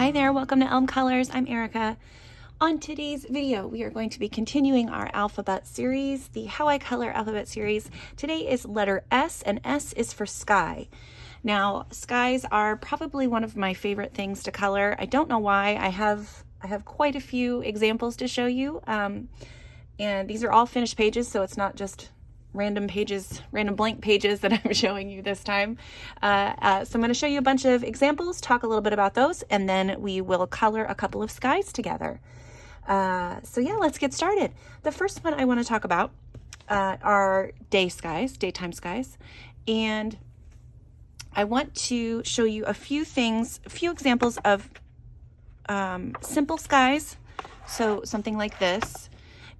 Hi there, welcome to Elm Colors. I'm Erica. On today's video, we are going to be continuing our alphabet series, the How I Color alphabet series. Today is letter S, and S is for sky. Now, skies are probably one of my favorite things to color. I don't know why. I have quite a few examples to show you, and these are all finished pages, so it's not just random pages, random blank pages that I'm showing you this time. So I'm going to show you a bunch of examples, talk a little bit about those, and then we will color a couple of skies together. So yeah, let's get started. The first one I want to talk about are day skies, daytime skies, and I want to show you a few things, a few examples of simple skies. So something like this.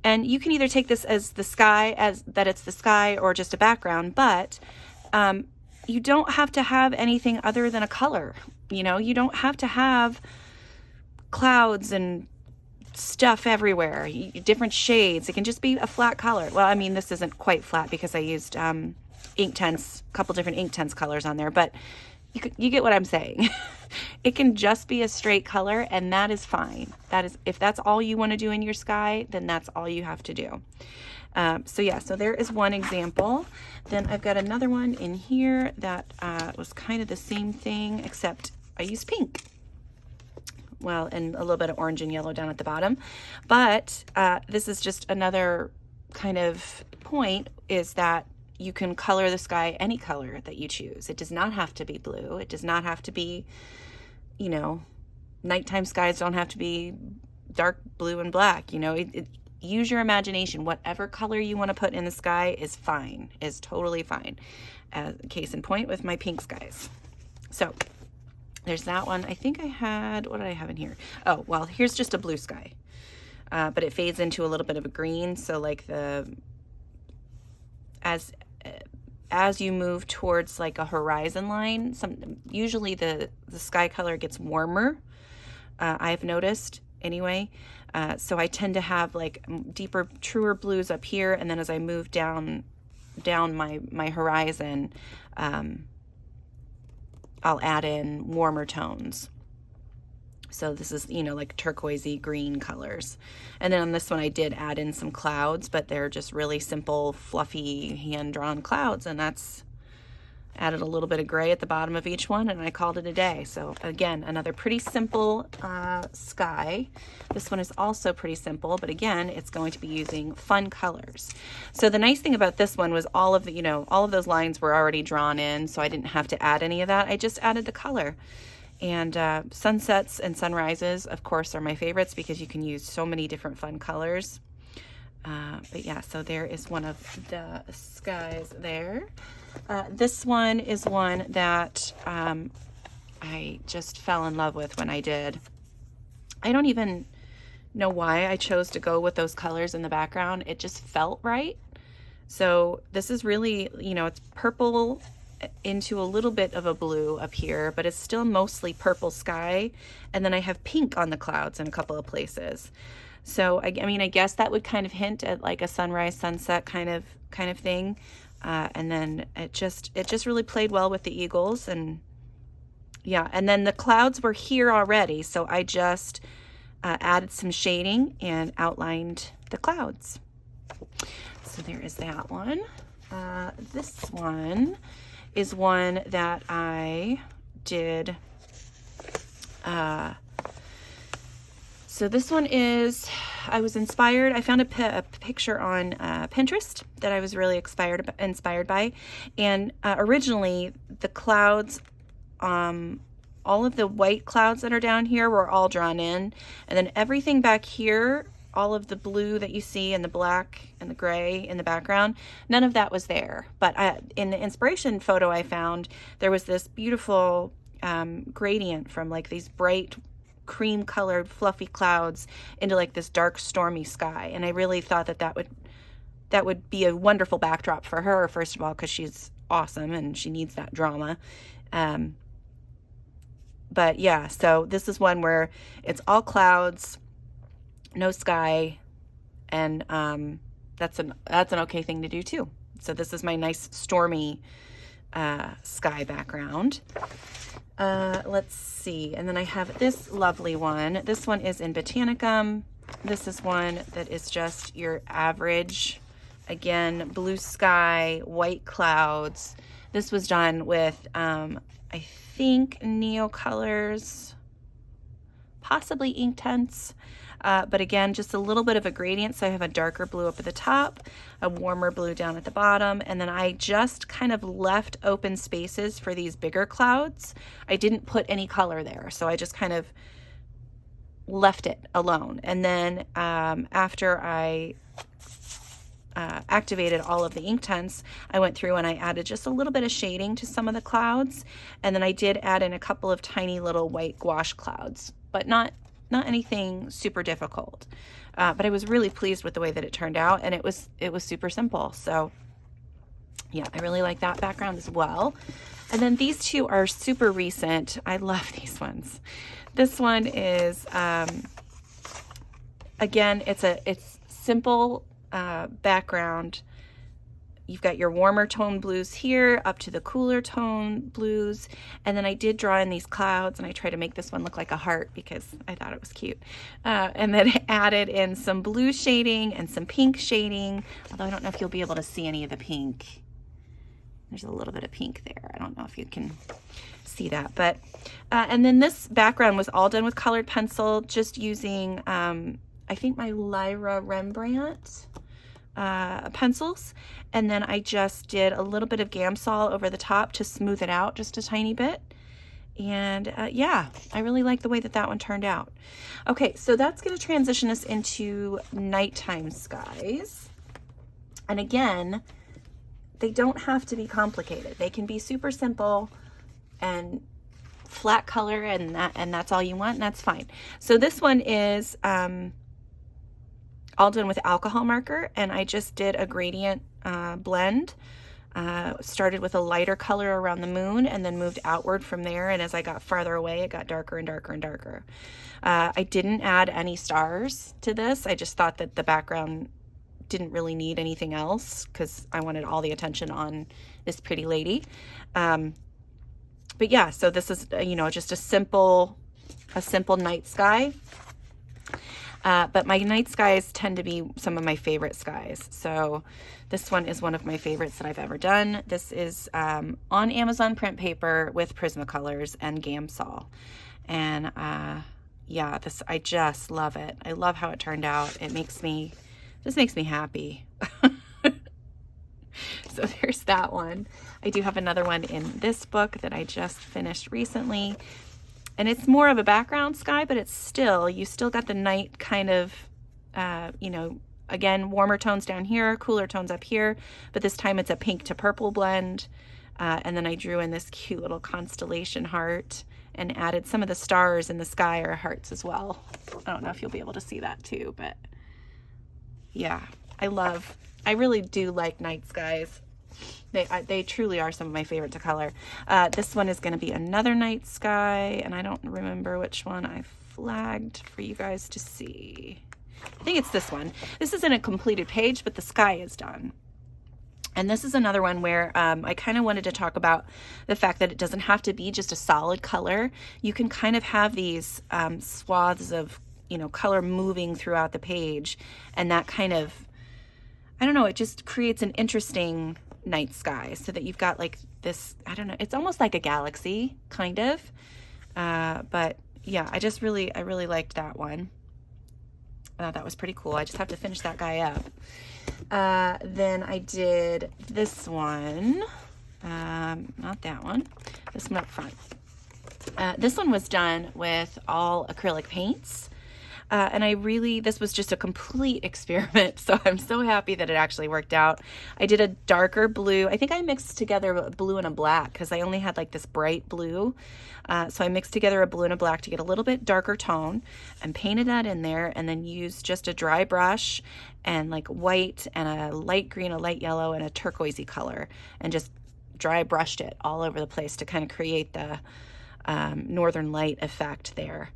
And you can either take this as the sky, as that it's the sky, or just a background, but you don't have to have anything other than a color. You know, you don't have to have clouds and stuff everywhere, different shades. It can just be a flat color. Well, I mean, this isn't quite flat because I used Inktense, a couple different Inktense colors on there, but you get what I'm saying. It can just be a straight color, and that is fine. That is, if that's all you want to do in your sky, then that's all you have to do. So yeah, so there is one example. Then I've got another one in here that was kind of the same thing, except I used pink. Well, and a little bit of orange and yellow down at the bottom. But this is just another kind of point, is that you can color the sky any color that you choose. It does not have to be blue. It does not have to be, you know, nighttime skies don't have to be dark blue and black. You know, use your imagination. Whatever color you want to put in the sky is fine, is totally fine. Case in point with my pink skies. So there's that one. I think I had, what did I have in here? Oh, well, here's just a blue sky, but it fades into a little bit of a green. So like as you move towards like a horizon line, usually the sky color gets warmer. I've noticed anyway. So I tend to have like deeper, truer blues up here, and then as I move down my horizon, I'll add in warmer tones. So this is, you know, like turquoisey green colors. And then on this one, I did add in some clouds, but they're just really simple, fluffy, hand-drawn clouds. And that's added a little bit of gray at the bottom of each one, and I called it a day. So again, another pretty simple sky. This one is also pretty simple, but again, it's going to be using fun colors. So the nice thing about this one was all of the, you know, all of those lines were already drawn in, so I didn't have to add any of that. I just added the color. And sunsets and sunrises, of course, are my favorites because you can use so many different fun colors. But yeah, so there is one of the skies there. This one is one that I just fell in love with when I did. I don't even know why I chose to go with those colors in the background. It just felt right. So this is really, you know, it's purple into a little bit of a blue up here, but it's still mostly purple sky. And then I have pink on the clouds in a couple of places. So I mean, I guess that would kind of hint at like a sunrise, sunset kind of thing. And then it just really played well with the eagles. And yeah, and then the clouds were here already, so I just added some shading and outlined the clouds. So there is that one. This one is one that I did. So this one is, I was inspired. I found a picture on Pinterest that I was really inspired by. And originally the clouds, all of the white clouds that are down here were all drawn in. And then everything back here, all of the blue that you see and the black and the gray in the background, none of that was there. But in the inspiration photo I found, there was this beautiful gradient from like these bright cream colored fluffy clouds into like this dark stormy sky. And I really thought that would be a wonderful backdrop for her, first of all, because she's awesome and she needs that drama. But yeah, so this is one where it's all clouds, no sky, and that's an okay thing to do too. So this is my nice stormy sky background. Let's see. And then I have this lovely one. This one is in Botanicum. This is one that is just your average, again, blue sky, white clouds. This was done with, I think, Neocolors, possibly Inktense. But again, just a little bit of a gradient. So I have a darker blue up at the top, a warmer blue down at the bottom. And then I just kind of left open spaces for these bigger clouds. I didn't put any color there. So I just kind of left it alone. And then after I activated all of the Inktense, I went through and I added just a little bit of shading to some of the clouds. And then I did add in a couple of tiny little white gouache clouds, but not anything super difficult. But I was really pleased with the way that it turned out, and it was super simple. So yeah, I really like that background as well. And then these two are super recent. I love these ones. This one is, again, it's simple background. You've got your warmer tone blues here up to the cooler tone blues. And then I did draw in these clouds, and I tried to make this one look like a heart because I thought it was cute. And then I added in some blue shading and some pink shading, although I don't know if you'll be able to see any of the pink. There's a little bit of pink there. I don't know if you can see that, but, and then this background was all done with colored pencil, just using, I think my Lyra Rembrandt pencils. And then I just did a little bit of Gamsol over the top to smooth it out just a tiny bit. And yeah, I really like the way that that one turned out. Okay, so that's going to transition us into nighttime skies. And again, they don't have to be complicated. They can be super simple and flat color, and that's all you want, and that's fine. So this one is all done with alcohol marker, and I just did a gradient blend. Started with a lighter color around the moon and then moved outward from there, and as I got farther away, it got darker and darker and darker. I didn't add any stars to this. I just thought that the background didn't really need anything else because I wanted all the attention on this pretty lady. But yeah, so this is, you know, just a simple night sky. But my night skies tend to be some of my favorite skies. So this one is one of my favorites that I've ever done. This is on Amazon print paper with Prismacolors and Gamsol. And yeah, I just love it. I love how it turned out. It just makes me happy. So there's that one. I do have another one in this book that I just finished recently. And it's more of a background sky, but you still got the night kind of, you know, again, warmer tones down here, cooler tones up here, but this time it's a pink to purple blend. And then I drew in this cute little constellation heart and added some of the stars in the sky are hearts as well. I don't know if you'll be able to see that too, but yeah, I really do like night skies. They truly are some of my favorite to color. This one is going to be another night sky, and I don't remember which one I flagged for you guys to see. I think it's this one. This isn't a completed page, but the sky is done. And this is another one where I kind of wanted to talk about the fact that it doesn't have to be just a solid color. You can kind of have these swaths of, you know, color moving throughout the page, and that kind of, I don't know, it just creates an interesting night sky so that you've got like this, I don't know, it's almost like a galaxy kind of, but yeah, I really liked that one. That was pretty cool. I just have to finish that guy up. Then I did this one, not that one, this one up front. This one was done with all acrylic paints. And this was just a complete experiment, so I'm so happy that it actually worked out. I did a darker blue. I think I mixed together a blue and a black because I only had like this bright blue. So I mixed together a blue and a black to get a little bit darker tone and painted that in there, and then used just a dry brush and like white and a light green, a light yellow, and a turquoisey color, and just dry brushed it all over the place to kind of create the northern light effect there.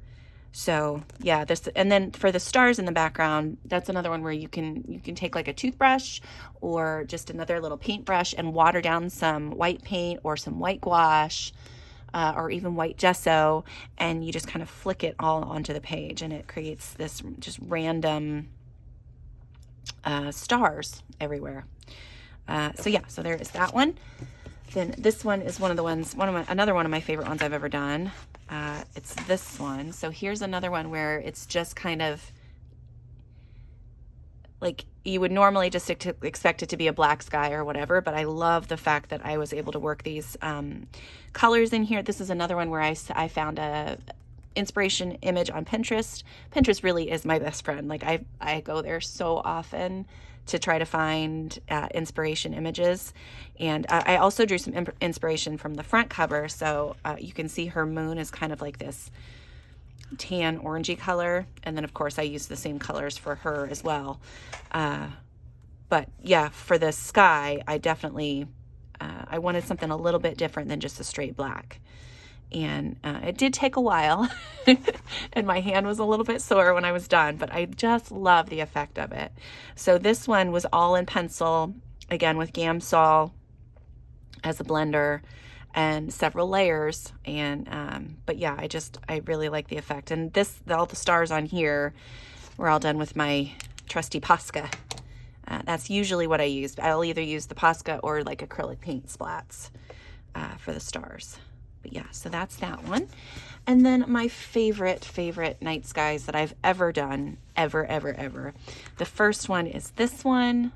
So yeah, and then for the stars in the background, that's another one where you can take like a toothbrush or just another little paintbrush and water down some white paint or some white gouache, or even white gesso, and you just kind of flick it all onto the page, and it creates this just random stars everywhere. So yeah, so there is that one. Then this one is one of the ones, another one of my favorite ones I've ever done. It's this one. So here's another one where it's just kind of like you would normally just expect it to be a black sky or whatever, but I love the fact that I was able to work these colors in here. This is another one where I found a inspiration image on Pinterest. Pinterest really is my best friend. Like I go there so often to try to find inspiration images. And I also drew some inspiration from the front cover. So you can see her moon is kind of like this tan orangey color. And then of course I used the same colors for her as well. But yeah, for the sky, I definitely, I wanted something a little bit different than just a straight black. And it did take a while and my hand was a little bit sore when I was done, but I just love the effect of it. So this one was all in pencil, again with Gamsol as a blender and several layers. And but yeah, I really like the effect. And all the stars on here were all done with my trusty Posca. That's usually what I use. I'll either use the Posca or like acrylic paint splats for the stars. But yeah, so that's that one. And then my favorite night skies that I've ever done, ever. The first one is this one.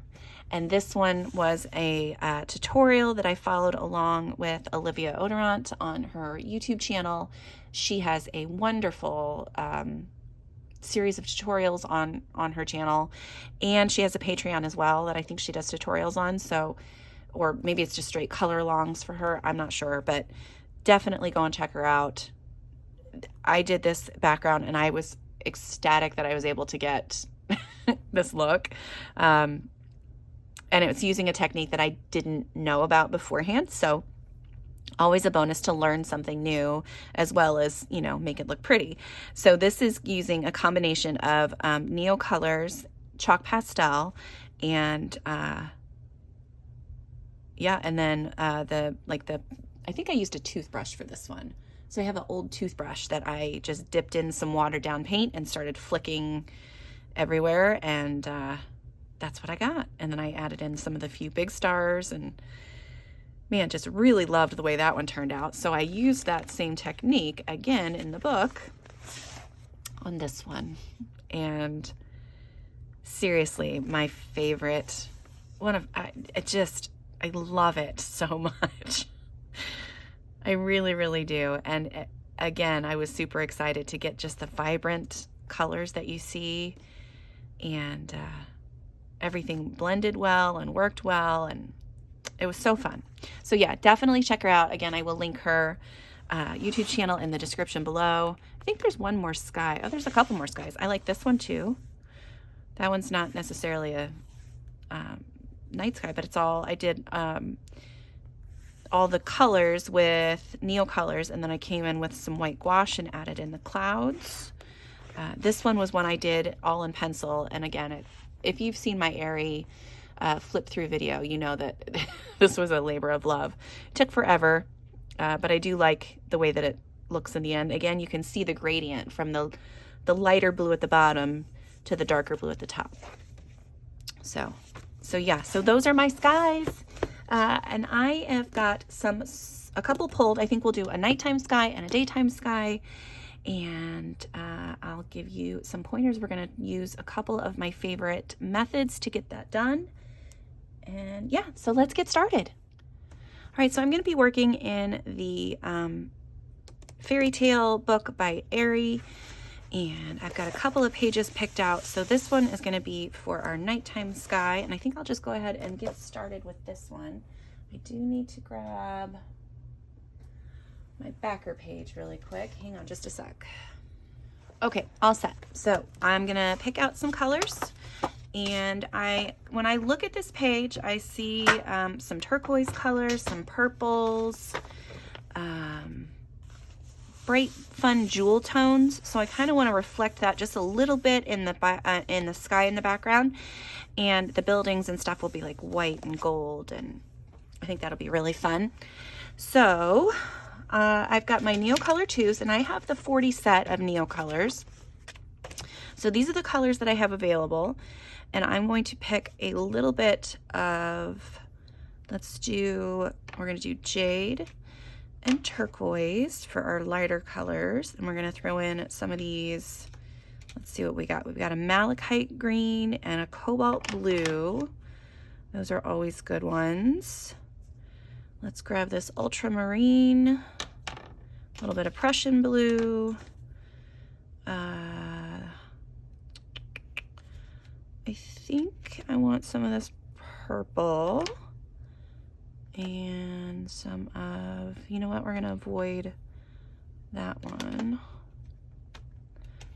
And this one was a tutorial that I followed along with Olivia Odorant on her YouTube channel. She has a wonderful series of tutorials on her channel. And she has a Patreon as well that I think she does tutorials on. So, or maybe it's just straight color alongs for her. I'm not sure, but definitely go and check her out. I did this background and I was ecstatic that I was able to get this look. And it was using a technique that I didn't know about beforehand. So always a bonus to learn something new as well as, you know, make it look pretty. So this is using a combination of Neo Colors, chalk pastel, and yeah, and then I think I used a toothbrush for this one. So I have an old toothbrush that I just dipped in some watered down paint and started flicking everywhere. And that's what I got. And then I added in some of the few big stars and man, just really loved the way that one turned out. So I used that same technique again in the book on this one. And seriously, my favorite I love it so much. I really do. And again, I was super excited to get just the vibrant colors that you see, and everything blended well and worked well, and it was so fun. So yeah, definitely check her out. Again, I will link her YouTube channel in the description below. I think there's one more sky. Oh, there's a couple more skies. I like this one too. That one's not necessarily a night sky, but it's all, I did all the colors with Neo Colors, and then I came in with some white gouache and added in the clouds. This one was one I did all in pencil, and again, if you've seen my Airy flip through video, you know that this was a labor of love. It took forever, but I do like the way that it looks in the end. Again, you can see the gradient from the lighter blue at the bottom to the darker blue at the top. So yeah, so those are my skies. And I have got a couple pulled. I think we'll do a nighttime sky and a daytime sky. And I'll give you some pointers. We're going to use a couple of my favorite methods to get that done. And yeah, so let's get started. All right, so I'm going to be working in the fairy tale book by Airy. And I've got a couple of pages picked out. So this one is going to be for our nighttime sky. And I think I'll just go ahead and get started with this one. I do need to grab my backer page really quick. Hang on just a sec. Okay, all set. So I'm going to pick out some colors. And when I look at this page, I see some turquoise colors, some purples, bright, fun jewel tones. So I kind of want to reflect that just a little bit in the sky in the background, and the buildings and stuff will be like white and gold, and I think that'll be really fun. So I've got my Neocolor 2s, and I have the 40 set of Neocolors. So these are the colors that I have available, and I'm going to pick a little bit of, we're going to do Jade and Turquoise for our lighter colors, and we're going to throw in some of these. Let's see what we got. We've got a Malachite green and a Cobalt blue. Those are always good ones. Let's grab this ultramarine, a little bit of Prussian blue. I think I want some of this purple and some of, you know what, we're going to avoid that one.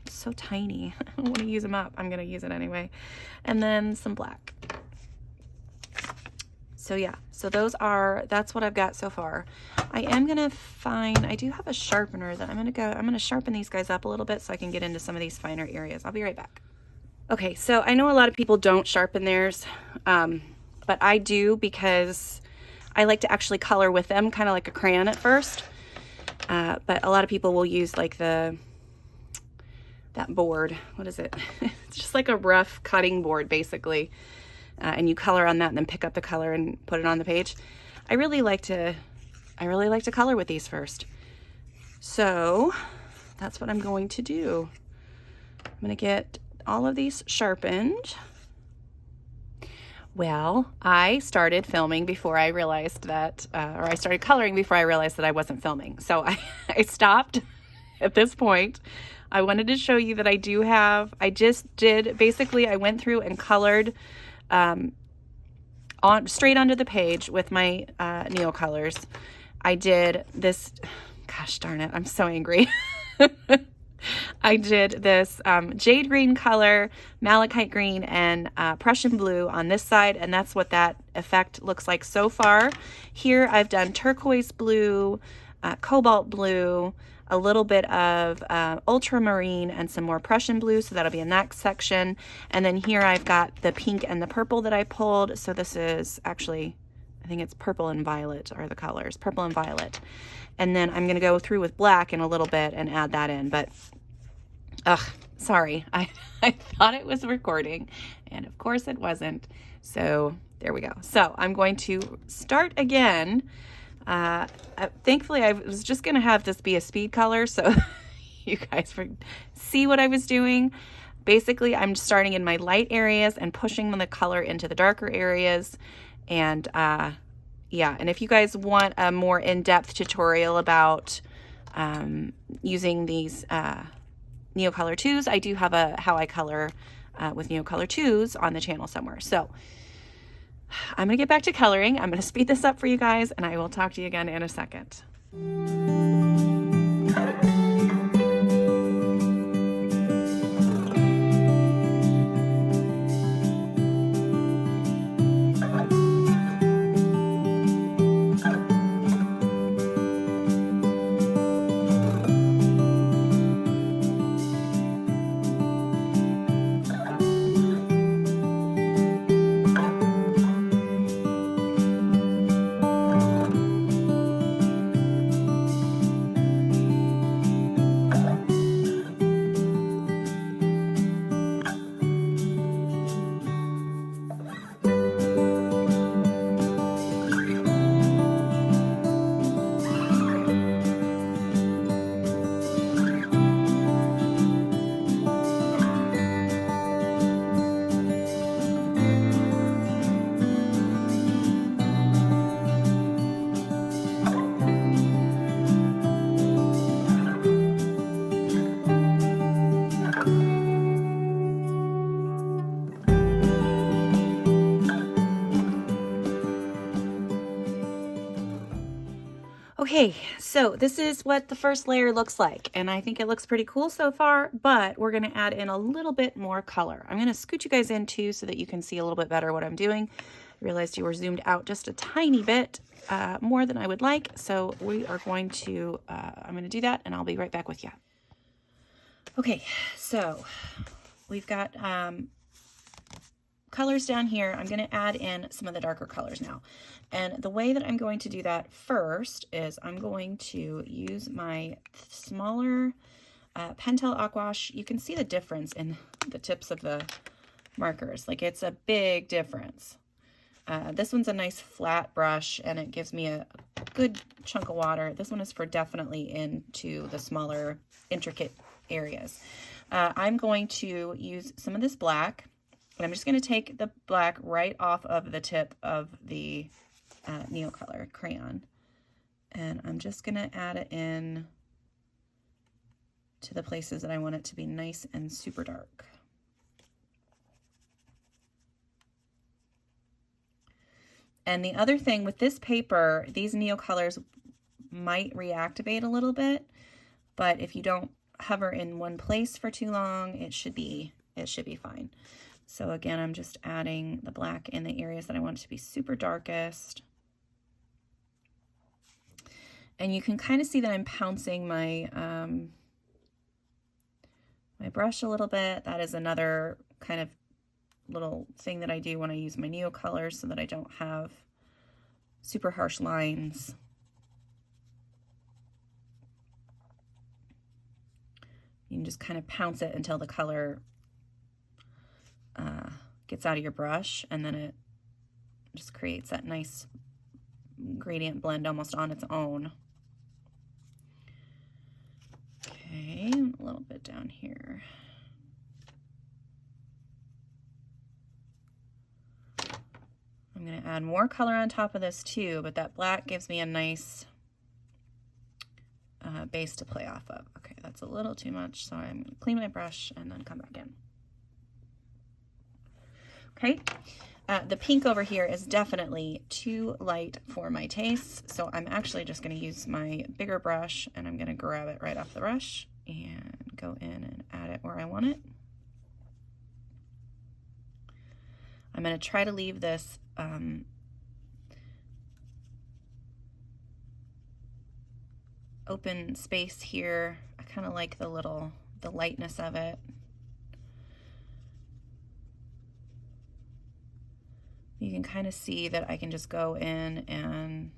It's so tiny. I don't want to use them up. I'm going to use it anyway. And then some black. So yeah, so that's what I've got so far. I do have a sharpener that I'm going to sharpen these guys up a little bit so I can get into some of these finer areas. I'll be right back. Okay, so I know a lot of people don't sharpen theirs, but I do because I like to actually color with them, kind of like a crayon at first. But a lot of people will use like that board. What is it? It's just like a rough cutting board, basically. And you color on that and then pick up the color and put it on the page. I really like to color with these first. So that's what I'm going to do. I'm going to get all of these sharpened. Well, I started filming before I realized that, or I started coloring before I realized that I wasn't filming. So I stopped at this point. I wanted to show you that basically I went through and colored straight onto the page with my Neocolors. I did this, gosh darn it, I'm so angry. I did this jade green color, malachite green, and Prussian blue on this side, and that's what that effect looks like so far. Here I've done turquoise blue, cobalt blue, a little bit of ultramarine, and some more Prussian blue, so that'll be in that section. And then here I've got the pink and the purple that I pulled. So this is actually, I think it's purple and violet are the colors, purple and violet. And then I'm gonna go through with black in a little bit and add that in, but sorry, I thought it was recording, and of course it wasn't. So there we go. So I'm going to start again. Thankfully, I was just going to have this be a speed color, so you guys see what I was doing. Basically, I'm starting in my light areas and pushing the color into the darker areas. And yeah, and if you guys want a more in-depth tutorial about using these Neocolor 2s, I do have a How I Color with Neocolor 2s on the channel somewhere. So I'm going to get back to coloring. I'm going to speed this up for you guys, and I will talk to you again in a second. Okay, so this is what the first layer looks like, and I think it looks pretty cool so far, but we're going to add in a little bit more color. I'm going to scoot you guys in too so that you can see a little bit better what I'm doing. I realized you were zoomed out just a tiny bit more than I would like, so we are going to, I'm going to do that, and I'll be right back with you. Okay, so we've got colors down here, I'm going to add in some of the darker colors now. And the way that I'm going to do that first is I'm going to use my smaller Pentel Aquash. You can see the difference in the tips of the markers. Like, it's a big difference. This one's a nice flat brush and it gives me a good chunk of water. This one is for definitely into the smaller intricate areas. I'm going to use some of this black, and I'm just going to take the black right off of the tip of the Neocolor crayon, and I'm just going to add it in to the places that I want it to be nice and super dark. And the other thing with this paper, these Neocolors might reactivate a little bit, but if you don't hover in one place for too long, it should be fine. So again, I'm just adding the black in the areas that I want it to be super darkest. And you can kind of see that I'm pouncing my my brush a little bit. That is another kind of little thing that I do when I use my Neocolors so that I don't have super harsh lines. You can just kind of pounce it until the color gets out of your brush, and then it just creates that nice gradient blend almost on its own. Okay, a little bit down here. I'm going to add more color on top of this too, but that black gives me a nice base to play off of. Okay, that's a little too much, so I'm going to clean my brush and then come back in. Okay, the pink over here is definitely too light for my taste, so I'm actually just going to use my bigger brush, and I'm going to grab it right off the brush and go in and add it where I want it. I'm going to try to leave this open space here. I kind of like the lightness of it. You can kind of see that I can just go in and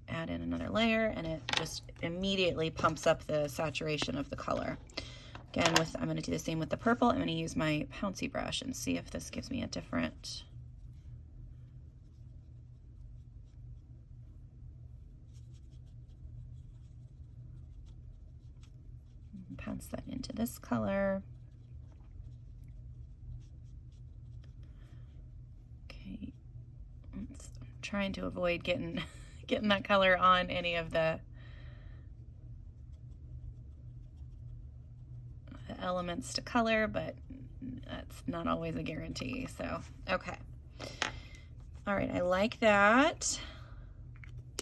add in another layer, and it just immediately pumps up the saturation of the color. Again, I'm going to do the same with the purple. I'm going to use my pouncy brush and see if this gives me a different pounce that into this color. Okay, I'm trying to avoid getting that color on any of the elements to color, but that's not always a guarantee. So, okay. All right, I like that.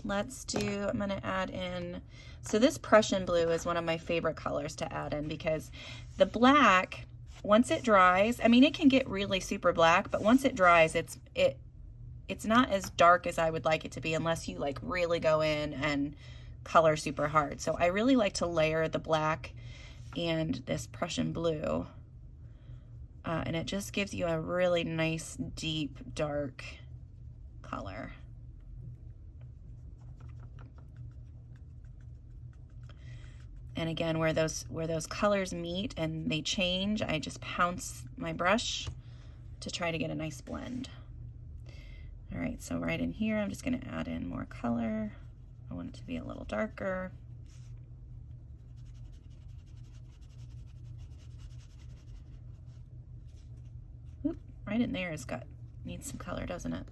Let's do, I'm gonna add in, so this Prussian Blue is one of my favorite colors to add in, because the black, once it dries, I mean, it can get really super black, but once it dries, it's not as dark as I would like it to be unless you like really go in and color super hard. So I really like to layer the black and this Prussian Blue, and it just gives you a really nice deep dark color. And again, where those colors meet and they change, I just pounce my brush to try to get a nice blend. All right, so right in here, I'm just gonna add in more color. I want it to be a little darker. Oop, right in there needs some color, doesn't it?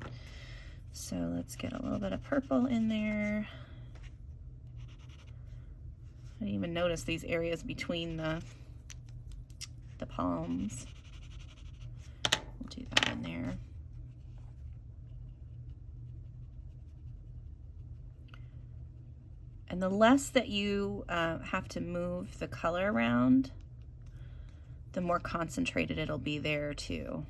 So let's get a little bit of purple in there. I didn't even notice these areas between the palms. We'll do that in there. And the less that you have to move the color around, the more concentrated it'll be there too.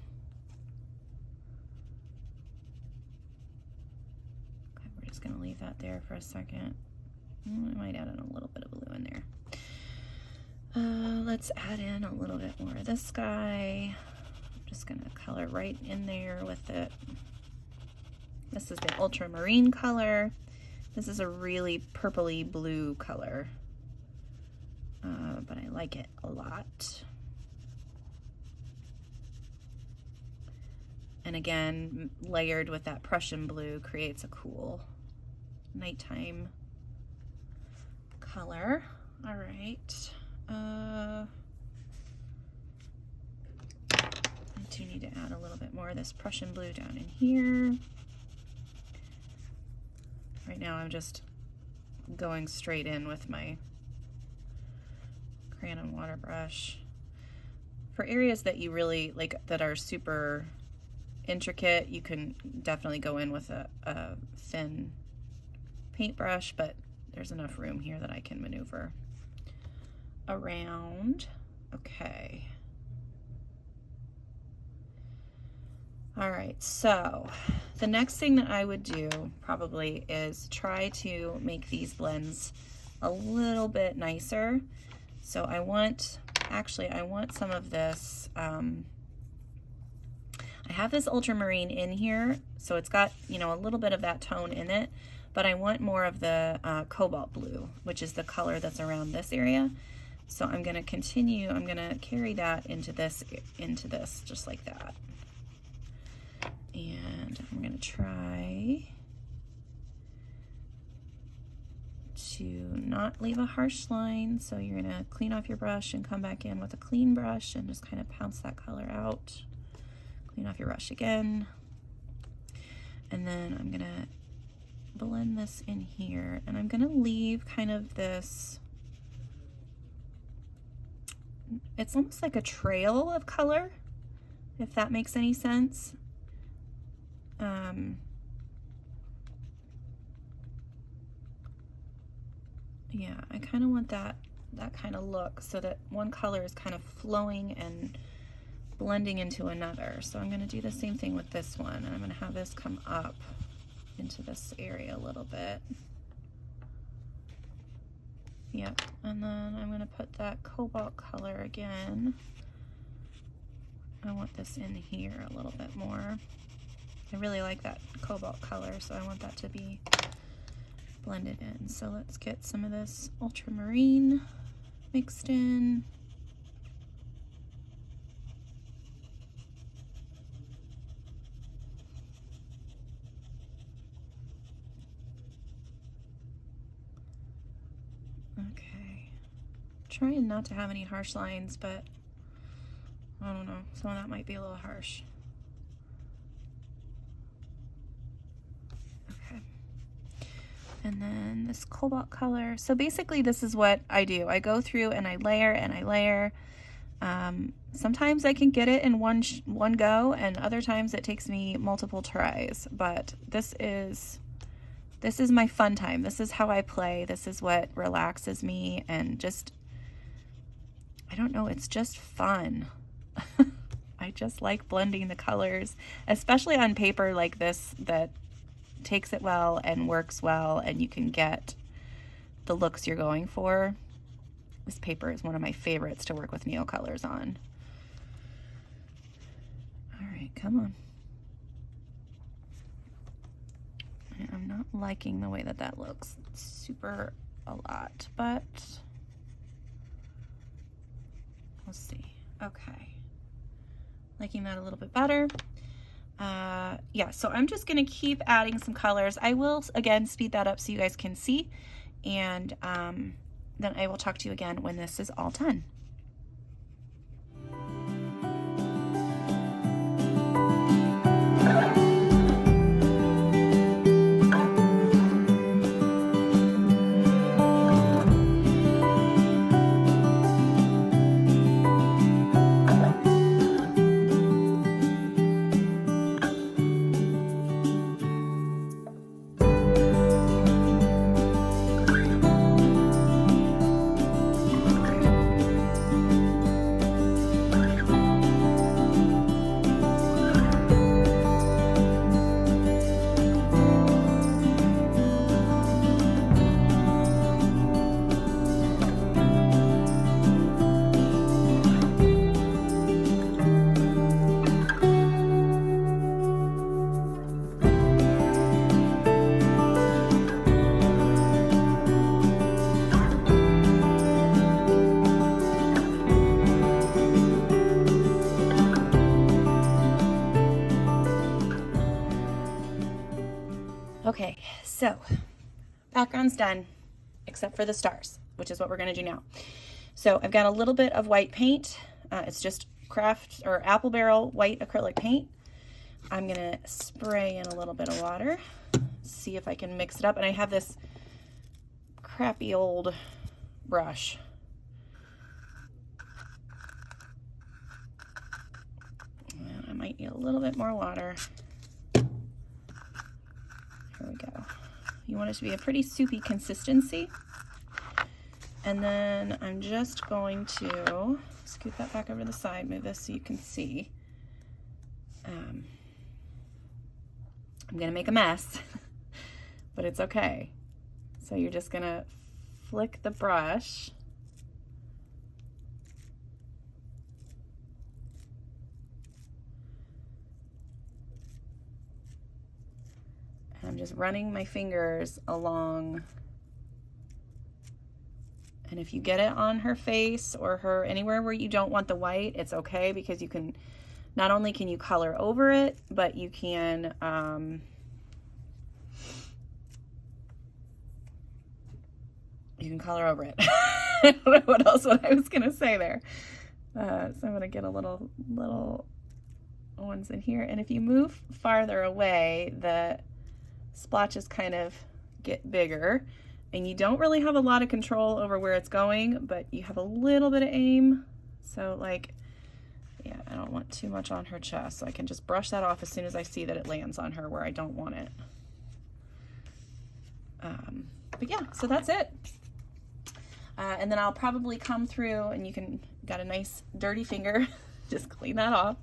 Okay, we're just gonna leave that there for a second. I might add in a little bit of blue in there. Let's add in a little bit more of this guy. I'm just gonna color right in there with it. This is the ultramarine color. This is a really purpley blue color, but I like it a lot. And again, layered with that Prussian blue creates a cool nighttime color. All right. I do need to add a little bit more of this Prussian blue down in here. Right now I'm just going straight in with my crayon and water brush. For areas that you really like, that are super intricate, you can definitely go in with a thin paintbrush, but there's enough room here that I can maneuver around. Okay. All right, so the next thing that I would do probably is try to make these blends a little bit nicer. So I want some of this, I have this ultramarine in here, so it's got, you know, a little bit of that tone in it, but I want more of the cobalt blue, which is the color that's around this area. So I'm gonna continue, I'm gonna carry that into this, just like that. And I'm gonna try to not leave a harsh line. So you're gonna clean off your brush and come back in with a clean brush and just kind of pounce that color out. Clean off your brush again. And then I'm gonna blend this in here, and I'm gonna leave kind of this, it's almost like a trail of color, if that makes any sense. Yeah, I kind of want that kind of look, so that one color is kind of flowing and blending into another. So I'm going to do the same thing with this one, and I'm going to have this come up into this area a little bit. Yep, and then I'm going to put that cobalt color again. I want this in here a little bit more. I really like that cobalt color, so I want that to be blended in. So let's get some of this ultramarine mixed in. Okay, trying not to have any harsh lines, but I don't know, some of that might be a little harsh. And then this cobalt color. So basically this is what I do. I go through and I layer and I layer. Sometimes I can get it in one go, and other times it takes me multiple tries. But this is my fun time. This is how I play. This is what relaxes me, and just, I don't know, it's just fun. I just like blending the colors, especially on paper like this that takes it well and works well, and you can get the looks you're going for. This paper is one of my favorites to work with neocolors on. All right, come on. I'm not liking the way that looks super a lot, but we'll see. Okay, liking that a little bit better. Yeah, so I'm just gonna keep adding some colors. I will again speed that up so you guys can see, and then I will talk to you again when this is all done. Okay, so background's done, except for the stars, which is what we're gonna do now. So I've got a little bit of white paint. It's just craft or apple barrel white acrylic paint. I'm gonna spray in a little bit of water, see if I can mix it up. And I have this crappy old brush. And I might need a little bit more water. Here we go. You want it to be a pretty soupy consistency. And then I'm just going to scoot that back over to the side, move this so you can see. I'm gonna make a mess, but it's okay. So you're just gonna flick the brush and I'm just running my fingers along. And if you get it on her face or her anywhere where you don't want the white, it's okay, because you can, not only can you color over it, but you can color over it. I don't know what else I was gonna say there. So I'm gonna get a little ones in here. And if you move farther away, the splotches kind of get bigger. And you don't really have a lot of control over where it's going, but you have a little bit of aim. So like, yeah, I don't want too much on her chest. So I can just brush that off as soon as I see that it lands on her where I don't want it. But yeah, so that's it. And then I'll probably come through, and you can, got a nice dirty finger, just clean that off.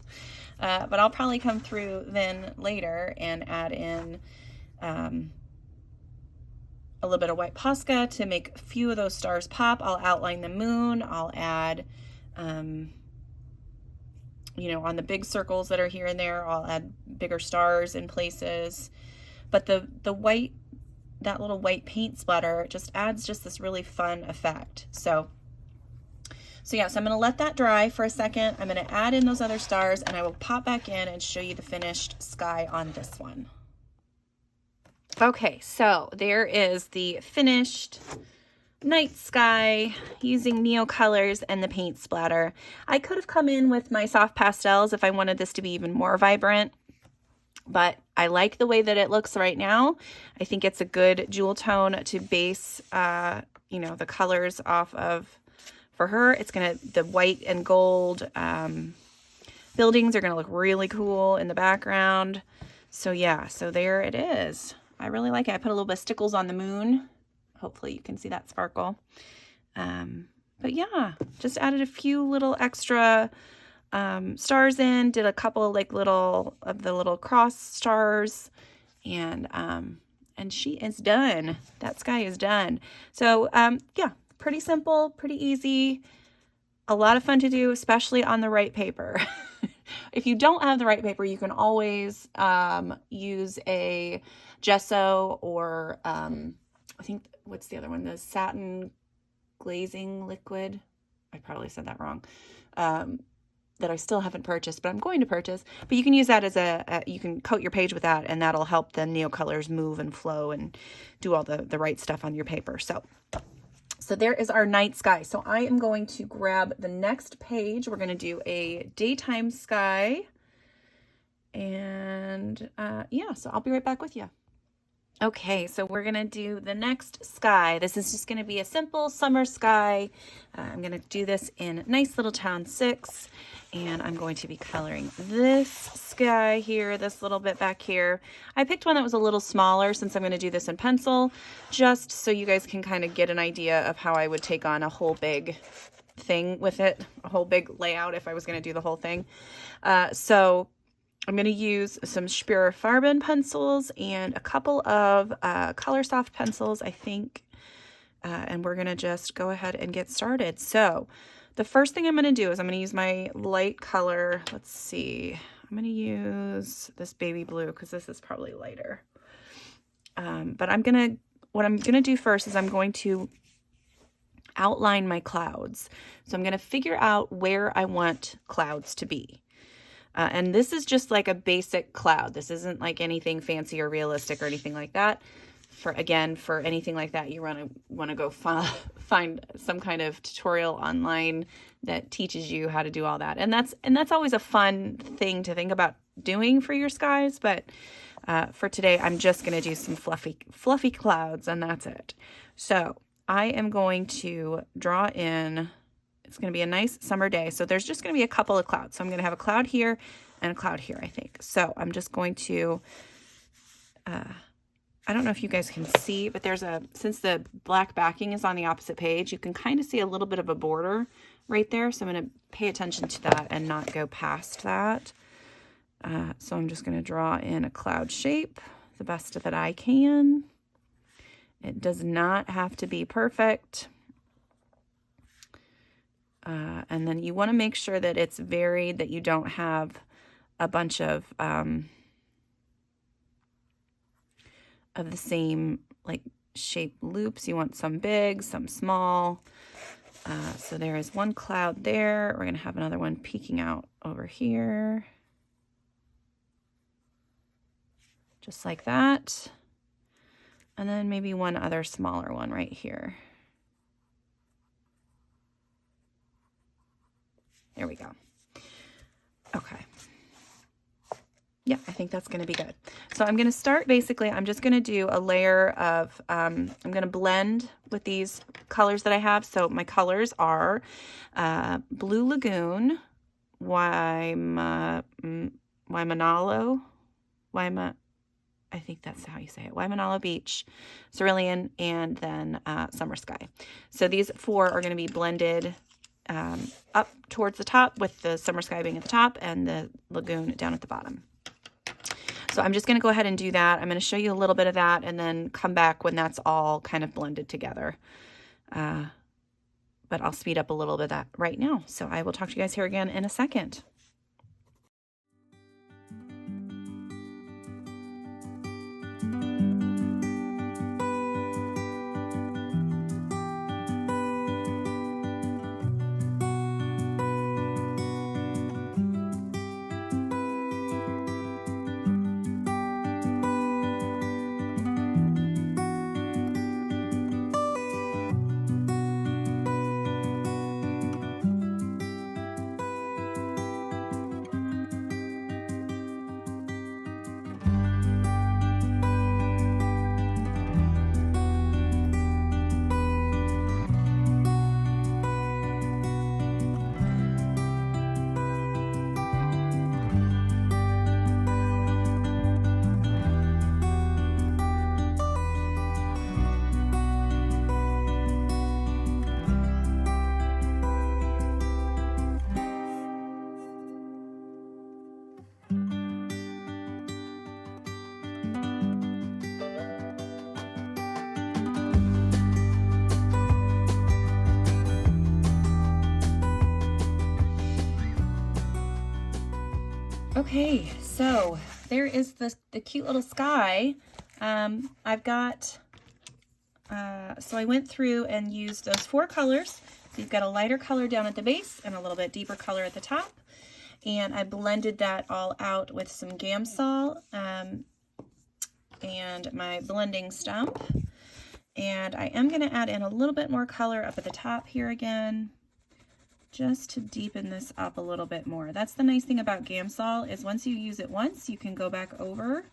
But I'll probably come through then later and add in a little bit of white Posca to make a few of those stars pop. I'll outline the moon. I'll add, you know, on the big circles that are here and there, I'll add bigger stars in places. But the white, that little white paint splatter just adds just this really fun effect. So yeah, so I'm gonna let that dry for a second. I'm gonna add in those other stars, and I will pop back in and show you the finished sky on this one. Okay, so there is the finished night sky using Neo colors and the paint splatter. I could have come in with my soft pastels if I wanted this to be even more vibrant, but I like the way that it looks right now. I think it's a good jewel tone to base, you know, the colors off of. For her, it's gonna, the white and gold buildings are gonna look really cool in the background. So yeah, so there it is. I really like it. I put a little bit of stickles on the moon. Hopefully you can see that sparkle. But yeah, just added a few little extra stars in, did a couple like little of the little cross stars, and she is done. That sky is done. So yeah, pretty simple, pretty easy, a lot of fun to do, especially on the right paper. If you don't have the right paper, you can always use a gesso or I think, what's the other one? The satin glazing liquid. I probably said that wrong. That I still haven't purchased, but I'm going to purchase. But you can use that as you can coat your page with that, and that'll help the Neo colors move and flow and do all the right stuff on your paper. So there is our night sky. So I am going to grab the next page. We're going to do a daytime sky. And yeah, so I'll be right back with you. Okay, so we're going to do the next sky. This is just going to be a simple summer sky. I'm going to do this in Nice Little Town 6. And I'm going to be coloring this sky here, this little bit back here. I picked one that was a little smaller since I'm going to do this in pencil, just so you guys can kind of get an idea of how I would take on a whole big thing with it, a whole big layout if I was going to do the whole thing. So I'm going to use some Schpirerr Farben pencils and a couple of Coloursoft pencils, I think, and we're going to just go ahead and get started. So the first thing I'm going to do is I'm going to use my light color. Let's see. I'm going to use this baby blue because this is probably lighter. But what I'm going to do first is I'm going to outline my clouds. So I'm going to figure out where I want clouds to be. And this is just like a basic cloud. This isn't like anything fancy or realistic or anything like that. For anything like that, you want to go find some kind of tutorial online that teaches you how to do all that. And that's always a fun thing to think about doing for your skies. But for today, I'm just going to do some fluffy clouds, and that's it. So I am going to draw in. It's going to be a nice summer day. So there's just going to be a couple of clouds. So I'm going to have a cloud here and a cloud here, I think. So I'm just going to, I don't know if you guys can see, but since the black backing is on the opposite page, you can kind of see a little bit of a border right there. So I'm going to pay attention to that and not go past that. So I'm just going to draw in a cloud shape the best that I can. It does not have to be perfect. And then you want to make sure that it's varied, that you don't have a bunch of the same like shape loops. You want some big, some small. So there is one cloud there. We're going to have another one peeking out over here. Just like that. And then maybe one other smaller one right here. There we go. Okay. Yeah, I think that's going to be good. So I'm going to start, basically, I'm just going to do a layer of, I'm going to blend with these colors that I have. So my colors are Blue Lagoon, Waimanalo, I think that's how you say it, Waimanalo Beach, Cerulean, and then Summer Sky. So these four are going to be blended up towards the top, with the Summer Sky being at the top and the Lagoon down at the bottom. So I'm just going to go ahead and do that. I'm going to show you a little bit of that and then come back when that's all kind of blended together. But I'll speed up a little bit of that right now. So I will talk to you guys here again in a second. Okay, so there is the cute little sky. I've got, so I went through and used those four colors. So you've got a lighter color down at the base and a little bit deeper color at the top. And I blended that all out with some Gamsol and my blending stump. And I am going to add in a little bit more color up at the top here again, just to deepen this up a little bit more. That's the nice thing about Gamsol, is once you use it once, you can go back over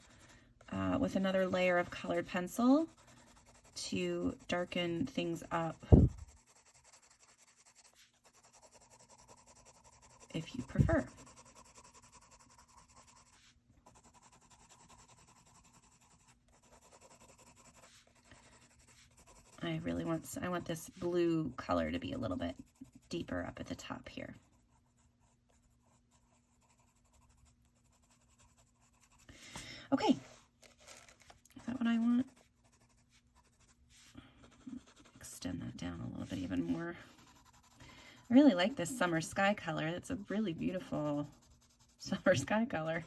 with another layer of colored pencil to darken things up if you prefer. I want this blue color to be a little bit deeper up at the top here. Okay, is that what I want? Extend that down a little bit even more. I really like this summer sky color. It's a really beautiful summer sky color.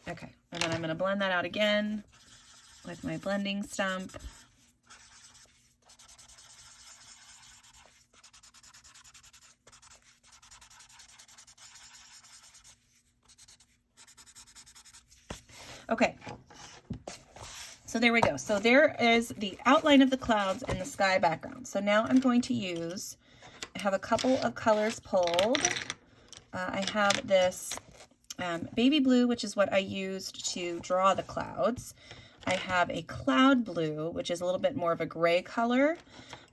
Okay, and then I'm going to blend that out again with my blending stump. Okay. So there we go. So there is the outline of the clouds and the sky background. So now I'm going to use, I have a couple of colors pulled. I have this baby blue, which is what I used to draw the clouds. I have a cloud blue, which is a little bit more of a gray color.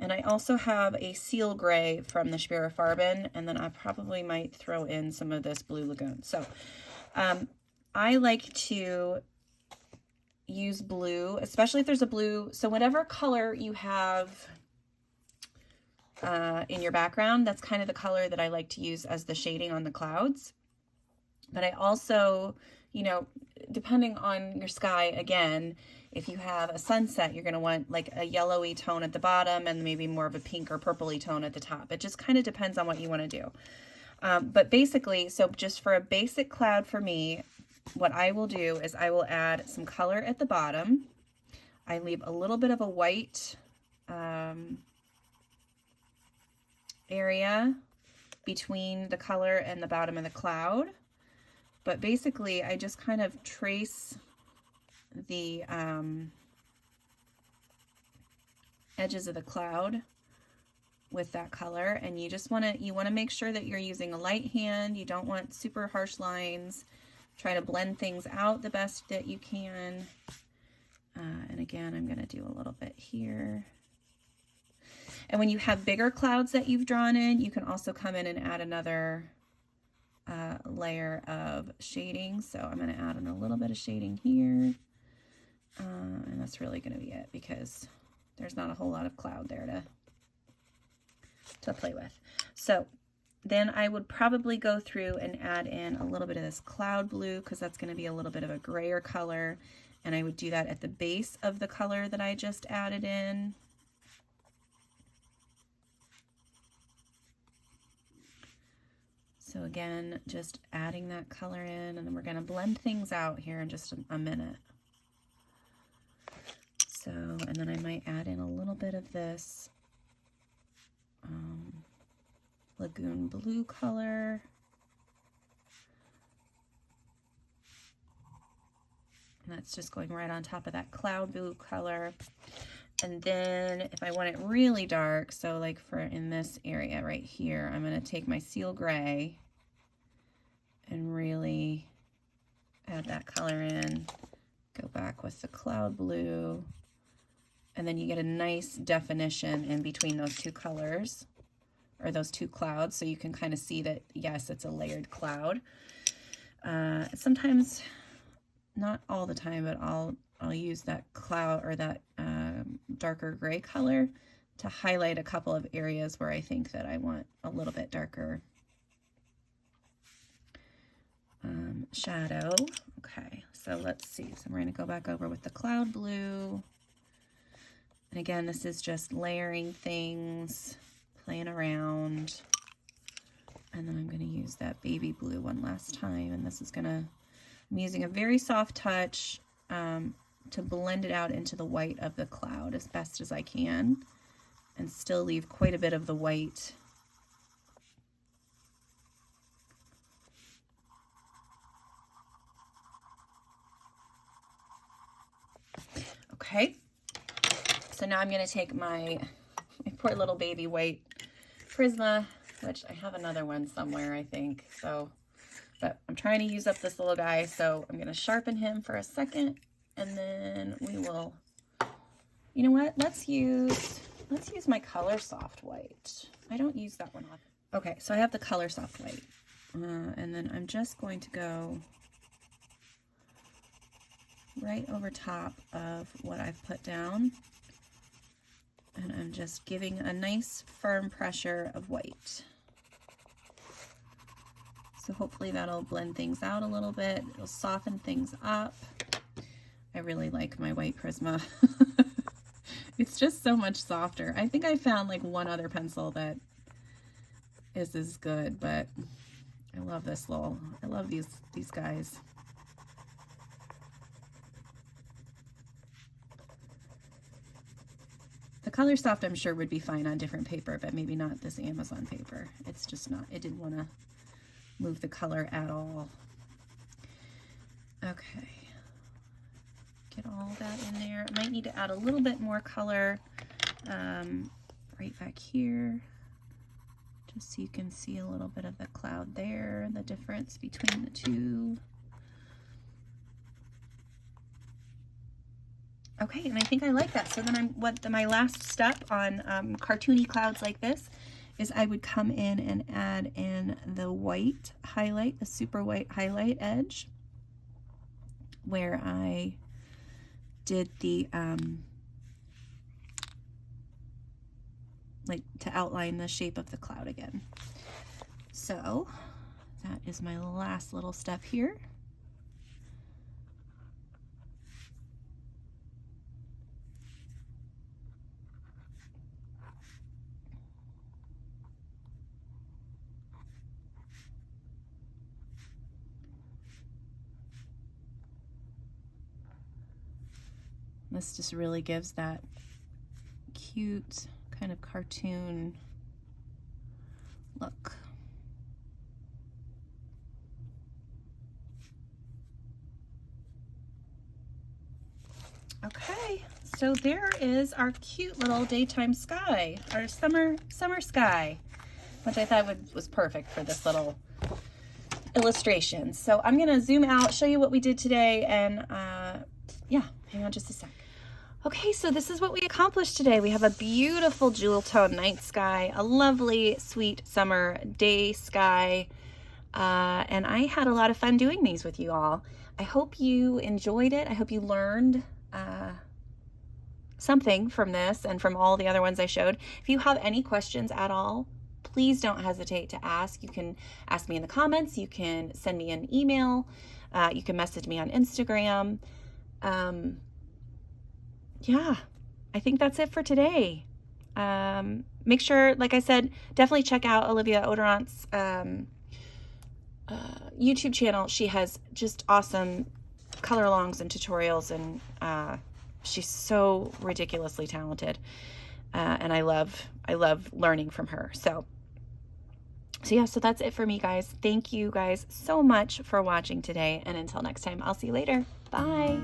And I also have a seal gray from the Schpirerr Farben. And then I probably might throw in some of this blue lagoon. So I like to use blue, especially if there's a blue. So whatever color you have in your background, that's kind of the color that I like to use as the shading on the clouds. But I also, you know, depending on your sky, again, if you have a sunset, you're going to want like a yellowy tone at the bottom and maybe more of a pink or purpley tone at the top. It just kind of depends on what you want to do. But basically, so just for a basic cloud for me, what I will do is I will add some color at the bottom. I leave a little bit of a white area between the color and the bottom of the cloud. But basically, I just kind of trace the edges of the cloud with that color, and you just want to make sure that you're using a light hand. You don't want super harsh lines. Try to blend things out the best that you can. And again, I'm going to do a little bit here. And when you have bigger clouds that you've drawn in, you can also come in and add another layer of shading. So I'm going to add in a little bit of shading here. And that's really going to be it because there's not a whole lot of cloud there to play with. So then I would probably go through and add in a little bit of this cloud blue because that's going to be a little bit of a grayer color. And I would do that at the base of the color that I just added in. So again, just adding that color in, and then we're going to blend things out here in just a minute. So, and then I might add in a little bit of this Lagoon Blue color. And that's just going right on top of that cloud blue color. And then if I want it really dark, so like for in this area right here, I'm going to take my seal gray and really add that color in, go back with the cloud blue, and then you get a nice definition in between those two colors, or those two clouds, so you can kind of see that, yes, it's a layered cloud. Sometimes, not all the time, but I'll use that cloud or that darker gray color to highlight a couple of areas where I think that I want a little bit darker shadow. Okay, so let's see. So we're going to go back over with the cloud blue. And again, this is just layering things, playing around. And then I'm going to use that baby blue one last time. And this is going to, I'm using a very soft touch to blend it out into the white of the cloud as best as I can and still leave quite a bit of the white. Okay, so now I'm going to take my poor little baby white Prisma, which I have another one somewhere, I think. So, but I'm trying to use up this little guy, so I'm going to sharpen him for a second, and then we will, you know what, let's use my Coloursoft white. I don't use that one often. Okay, so I have the Coloursoft white, and then I'm just going to go right over top of what I've put down, and I'm just giving a nice firm pressure of white. So hopefully that'll blend things out a little bit. It'll soften things up. I really like my white Prisma. It's just so much softer. I think I found like one other pencil that is as good, but I love this I love these guys. The Coloursoft I'm sure would be fine on different paper, but maybe not this Amazon paper. It's just not, it didn't want to move the color at all. Okay, get all that in there. I might need to add a little bit more color right back here, just so you can see a little bit of the cloud there, the difference between the two. Okay, and I think I like that. So then my last step on cartoony clouds like this is I would come in and add in the white highlight, the super white highlight edge, where I did the like to outline the shape of the cloud again. So that is my last little step here. This just really gives that cute kind of cartoon look. Okay, so there is our cute little daytime sky, our summer sky, which I thought was perfect for this little illustration. So I'm gonna zoom out, show you what we did today, and yeah, hang on just a sec. Okay, so this is what we accomplished today. We have a beautiful jewel tone night sky, a lovely sweet summer day sky, and I had a lot of fun doing these with you all. I hope you enjoyed it. I hope you learned something from this and from all the other ones I showed. If you have any questions at all, please don't hesitate to ask. You can ask me in the comments, you can send me an email, you can message me on Instagram. Yeah, I think that's it for today. Make sure, like I said, definitely check out Olivia Oderant's YouTube channel. She has just awesome color alongs and tutorials, and she's so ridiculously talented. And I love learning from her. So yeah, so that's it for me, guys. Thank you guys so much for watching today. And until next time, I'll see you later. Bye.